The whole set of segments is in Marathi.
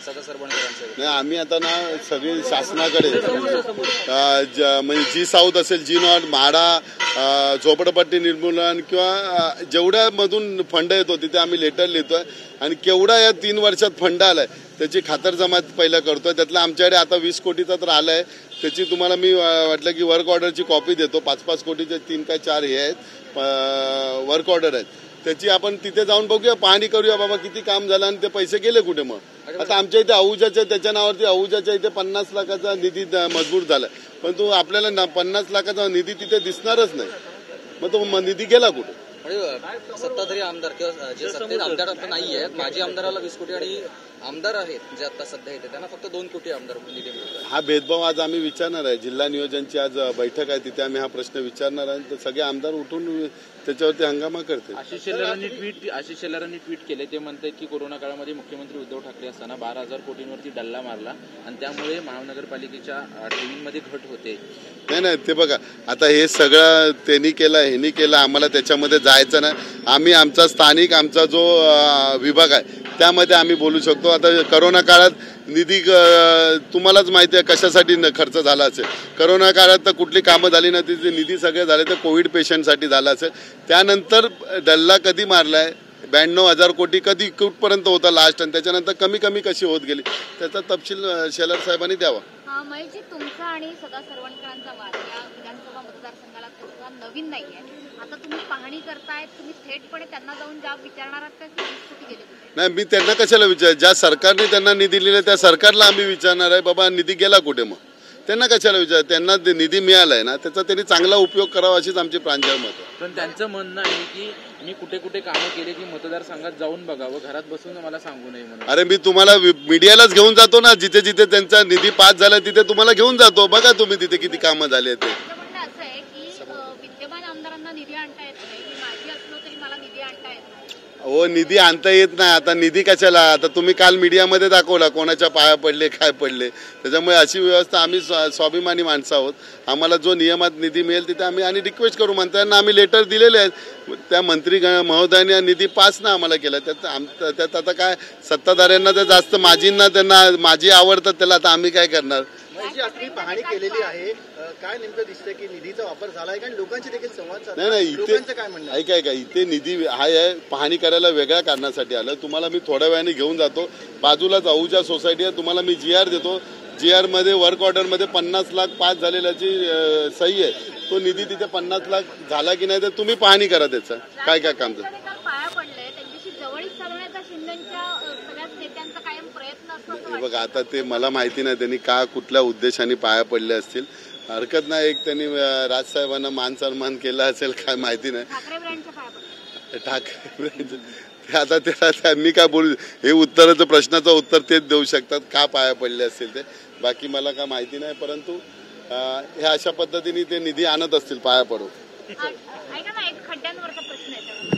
सदा सरवणकरांचं? नाही, आम्ही आता ना सगळी शासनाकडे म्हणजे जी साऊथ असेल, जी नॉट, म्हाडा, झोपडपट्टी निर्मूलन किंवा जेवढ्यामधून फंड येतो तिथे आम्ही लेटर लिहितोय आणि केवढा या 3 वर्षात फंड आलाय त्याची खातरजमा पहिला करतोय. त्यातला आमच्याकडे आता 20 कोटीचा तर आलाय. त्याची तुम्हाला मी वाटलं की वर्क ऑर्डरची कॉपी देतो. 5-5 कोटीचे 3 का 4 हे आहेत वर्क ऑर्डर आहेत. त्याची आपण तिथे जाऊन बघूया, पाहणी करूया बाबा किती काम झालं आणि ते पैसे गेले कुठे. मग आता आमच्या इथे अहुजाच्या त्याच्या नावावरती अहुजाच्या इथे 50 लाखाचा निधी मंजूर झाला, पण तो आपल्याला 50 लाखाचा निधी तिथे दिसणारच नाही. मग तो निधी गेला कुठे? सत्ताधारी आमदार किंवा जे सत्तेत आमदार आता नाही आहेत, माजी आमदाराला 20 कोटी आणि आमदार आहेत जे आता सध्या येते त्यांना फक्त 2 कोटी आमदार निधी मिळतो. हा भेदभाव आज आम्ही विचारणार आहे. जिल्हा नियोजनची आज बैठक आहे, तिथे आम्ही हा प्रश्न विचारणार आहे. तर सगळे आमदार उठून त्याच्यावरती हंगामा करते. आशिष शेलारांनी ट्विट केले. ते म्हणतात की कोरोना काळामध्ये मुख्यमंत्री उद्धव ठाकरे असताना 12,000 कोटींवरती डल्ला मारला आणि त्यामुळे महानगरपालिकेच्या ठेवींमध्ये घट होते. नाही, ते बघा आता हे सगळं त्यांनी केलं, ह्यांनी केलं, आम्हाला त्याच्यामध्ये जायचं नाही. आम्ही आमचा स्थानिक आमचा जो विभाग आहे त्यामध्ये आम्ही बोलू शकतो. आता करोना काळात निधी तुम्हालाच माहिती आहे कशासाठी खर्च झाला असेल. करोना काळात तर कुठली कामं झाली नाही, तिथे निधी सगळे झाले तर कोविड पेशंटसाठी झाला असेल. त्यानंतर डल्ला कधी मारलाय, 92,000 कोटी कधी कुठपर्यंत होता लास्ट, आणि त्याच्यानंतर कमी कमी कशी होत गेली त्याचा तपशील शेलार साहेबांनी द्यावा. महेशजी, तुमचा आणि सदा सरवणकरांचा वाद या विधानसभा मतदारसंघाला तसा नवीन नाहीये. आता तुम्ही पाहणी करतायत, तुम्ही थेटपणे त्यांना जाऊन जाब विचारणार आहात का की 20 कोटी गेले? नाही, मी त्यांना कशाला विचार, ज्या सरकारने त्यांना निधी दिलेला त्या सरकारला आम्ही विचारणार आहे बाबा निधी गेला कुठे. मग त्यांना कशाला विचार, त्यांना निधी मिळालाय ना त्याचा त्यांनी चांगला उपयोग करावा अशीच आमची प्रांजळ मत आहे. पण त्यांचं म्हणणं आहे की मी कुठे कुठे कामं केली की मतदारसंघात जाऊन बघावं, घरात बसून मला सांगू नये म्हणून. अरे मी तुम्हाला मीडियालाच घेऊन जातो ना, जिथे जिथे त्यांचा निधी पास झाला तिथे तुम्हाला घेऊन जातो. बघा तुम्ही तिथे किती कामं झाली ते. असं आहे की विद्यमान आमदारांना निधी आणता येत नाही, माझी असलो तरी मला निधी आणता येत नाही. हो, निधी आणता येत नाही. आता निधी कशाला, आता तुम्ही काल मीडियामध्ये दाखवला कोणाच्या पाया पडले काय पडले. त्याच्यामुळे अशी व्यवस्था, आम्ही स्वाभिमानी माणसं आहोत. आम्हाला जो नियमात निधी मिळेल तिथे आम्ही आणि रिक्वेस्ट करू. मंत्र्यांना आम्ही लेटर दिलेले आहेत, त्या मंत्री महोदयांनी निधी पास ना आम्हाला केला. त्यात आता काय सत्ताधाऱ्यांना तर जास्त माजींना त्यांना माझी आवडतात, त्याला आता आम्ही काय करणार. पाहणी केलेली आहे, काय नेमकं दिसतंय की निधीचा वापर झाला आहे आणि लोकांची देखील संवाद साधला. नाही, इथे काय म्हणणं ऐका इथे निधी आहे पाहणी करायला वेगळ्या कारणासाठी आलं. तुम्हाला मी थोड्या वेळाने घेऊन जातो. बाजूलाच अहुजा सोसायटी आहे, तुम्हाला मी GR देतो. GR मध्ये वर्क ऑर्डर मध्ये 50 लाख पास झालेल्याची सही आहे. तो निधी तिथे 50 लाख झाला की नाही तर तुम्ही पाहणी करा त्याचं काय काय काम झालं. बघा आता ते मला माहिती नाही त्यांनी का कुठल्या उद्देशाने पाया पडले असतील. हरकत नाही, एक त्यांनी राजसाहेबांना मान सन्मान केला असेल काय माहिती नाही. ठाकरे आता त्याला मी काय बोलू, हे उत्तराचं प्रश्नाचं उत्तर तेच देऊ शकतात का पाया पडले असतील ते. बाकी मला काय माहिती नाही, परंतु हे अशा पद्धतीने ते निधी आणत असतील पाया पडून. खड्ड्यांवरचा प्रश्न आहे.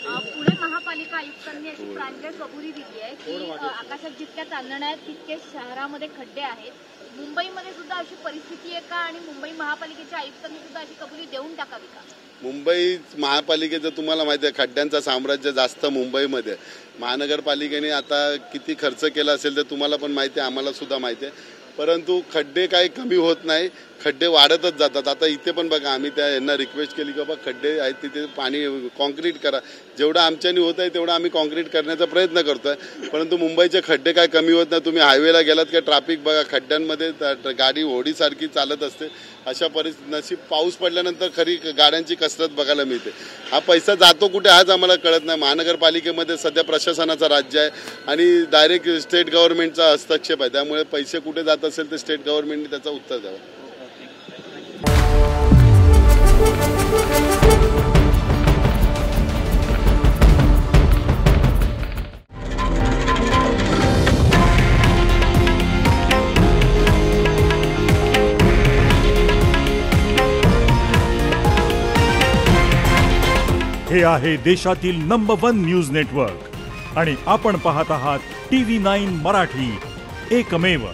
पुणे महापालिका आयुक्तांनी अशी प्रांजळ कबुली दिली आहे की आकाशात जितक्या चांदण्या आहेत तितके शहरामध्ये खड्डे आहेत. मुंबईमध्ये सुद्धा अशी परिस्थिती आहे का, आणि मुंबई महापालिकेच्या आयुक्तांनी सुद्धा अशी कबुली देऊन टाकावी का? मुंबई महापालिकेचं तुम्हाला माहिती आहे खड्ड्यांचं साम्राज्य जास्त मुंबईमध्ये. महानगरपालिकेने आता किती खर्च केला असेल ते तुम्हाला पण माहिती आहे, आम्हाला सुद्धा माहिती आहे. परंतु खड्डे काही कमी होत नाही, खड्डे वाढतच जातात. आता इथे पण बघा आम्ही त्या यांना रिक्वेस्ट केली की बाबा खड्डे आहेत तिथे पाणी कॉन्क्रीट करा. जेवढं आमच्यानी होत आहे तेवढं आम्ही कॉन्क्रीट करण्याचा प्रयत्न करतोय. परंतु मुंबईचे खड्डे काय कमी होत नाही. तुम्ही हायवेला गेलात का ट्रॅफिक बघा, खड्ड्यांमध्ये गाडी होडीसारखी चालत असते. अशा नशीब पाऊस पडल्यानंतर खरी गाड्यांची कसरत बघायला मिळते. हा पैसा जातो कुठे हाच आम्हाला कळत नाही. महानगरपालिकेमध्ये सध्या प्रशासनाचं राज्य आहे आणि डायरेक्ट स्टेट गव्हर्नमेंटचा हस्तक्षेप आहे. त्यामुळे पैसे कुठे जात असेल तर स्टेट गव्हर्नमेंटने त्याचं उत्तर द्यावं. हे आहे देशातील नंबर 1 न्यूज नेटवर्क आणि आपण पाहत आहात TV9 मराठी, एकमेव.